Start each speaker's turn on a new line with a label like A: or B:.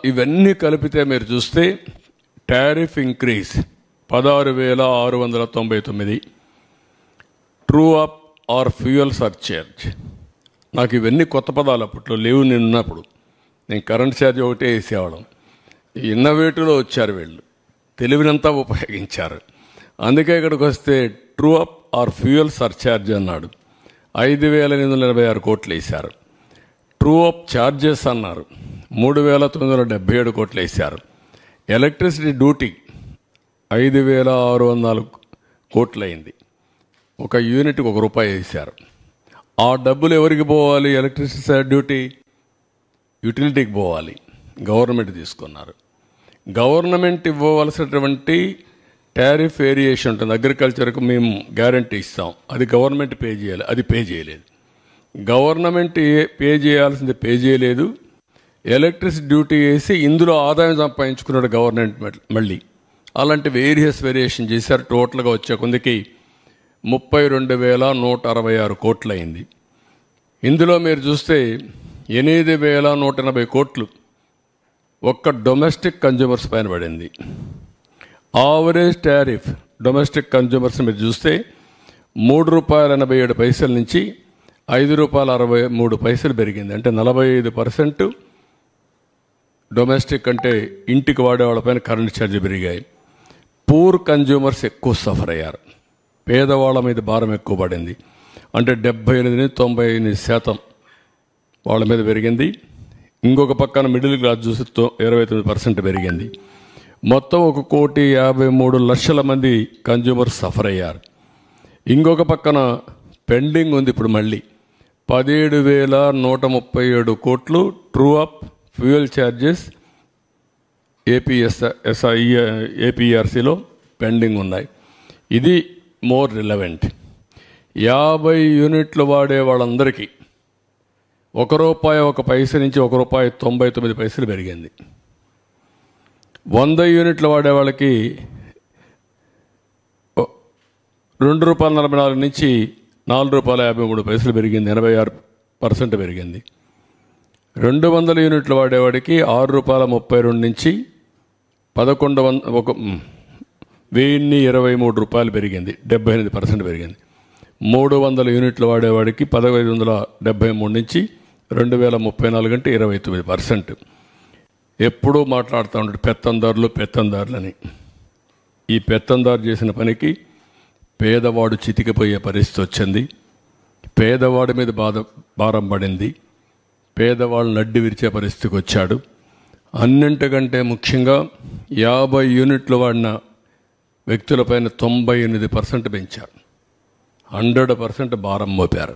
A: ఇవన్నీ కలిపితే మీరు చూస్తే tariff increase 16,699, true up or fuel surcharge. నాకు ఇవన్నీ కొత్త పదాలు, అప్పట్లో లేవు. నేను ఉన్నప్పుడు నేను కరెంట్ ఛార్జ్ ఒకటే వేసేవాళ్ళం. ఇన్నోవేటివ్లో వచ్చారు వీళ్ళు, తెలివినంతా ఉపయోగించారు. అందుకే ఇక్కడికి వస్తే true up or fuel surcharge అన్నాడు, 5,886 కోట్లు వేశారు. ట్రూ అప్ ఛార్జెస్ అన్నారు, 3,977 కోట్లు వేశారు. ఎలక్ట్రిసిటీ డ్యూటీ 5,604 కోట్లు అయింది. ఒక యూనిట్కి ₹1 వేశారు. ఆ డబ్బులు ఎవరికి పోవాలి? ఎలక్ట్రిసిటీ డ్యూటీ యూటిలిటీకి పోవాలి. గవర్నమెంట్ తీసుకున్నారు. గవర్నమెంట్ ఇవ్వవలసినటువంటి టారిఫ్ వేరియేషన్ ఉంటుంది. అగ్రికల్చర్కు మేము గ్యారంటీ ఇస్తాం, అది గవర్నమెంట్ పే చేయాలి, అది పే చేయలేదు. గవర్నమెంట్ పే చేయాల్సింది పే చేయలేదు. ఎలక్ట్రిసిటీ డ్యూటీ వేసి ఇందులో ఆదాయం సంపాదించుకున్నాడు గవర్నమెంట్. మళ్ళీ అలాంటి వేరియేషన్ చేశారు. టోటల్గా వచ్చే కొందికి 32,166 కోట్లు అయింది. ఇందులో మీరు చూస్తే 8,180 కోట్లు ఒక్క డొమెస్టిక్ కన్జ్యూమర్స్ పైన పడింది. ఆవరేజ్ టారిఫ్ డొమెస్టిక్ కన్జ్యూమర్స్ మీరు చూస్తే ₹3.87 నుంచి ₹5.63 పెరిగింది. అంటే 45% డొమెస్టిక్ అంటే ఇంటికి వాడేవాళ్ళపైన కరెంట్ ఛార్జీ పెరిగాయి. పూర్ కన్జ్యూమర్స్ ఎక్కువ సఫర్ అయ్యారు. పేదవాళ్ళ మీద భారం ఎక్కువ పడింది. అంటే 78-98% వాళ్ళ మీద పెరిగింది. ఇంకొక పక్కన మిడిల్ క్లాస్ చూసి 29% పెరిగింది. మొత్తం 1,53,00,000 మంది కన్జ్యూమర్స్ సఫర్ అయ్యారు. ఇంకొక పక్కన పెండింగ్ ఉంది ఇప్పుడు మళ్ళీ 17,137 కోట్లు ట్రూ అప్ ఫ్యూయల్ ఛార్జెస్ ఏపీఆర్సీలో పెండింగ్ ఉన్నాయి. ఇది మోర్ రిలవెంట్. 50 యూనిట్లు వాడే వాళ్ళందరికీ ₹1 నుంచి ₹1.99 పెరిగింది. 100 యూనిట్లు వాడే వాళ్ళకి ₹2.44 నుంచి ₹4.53 పెరిగింది, 86% పెరిగింది. 200 యూనిట్లు వాడేవాడికి ₹6.32 నుంచి ₹1,123 పెరిగింది, 78% పెరిగింది. 300 యూనిట్లు వాడేవాడికి 1,573 నుంచి 2,034 అంటే 29%. ఎప్పుడూ మాట్లాడుతూ ఉంటాడు పెత్తందారులని. ఈ పెత్తందారు చేసిన పనికి పేదవాడు చితికిపోయే పరిస్థితి వచ్చింది. పేదవాడి మీద భారం పడింది. పేదవాళ్ళని నడ్డి విరిచే పరిస్థితికి వచ్చాడు. అన్నింటికంటే ముఖ్యంగా 50 యూనిట్లు వాడిన వ్యక్తులపైన 98% పెంచారు. 100% భారం మోపారు.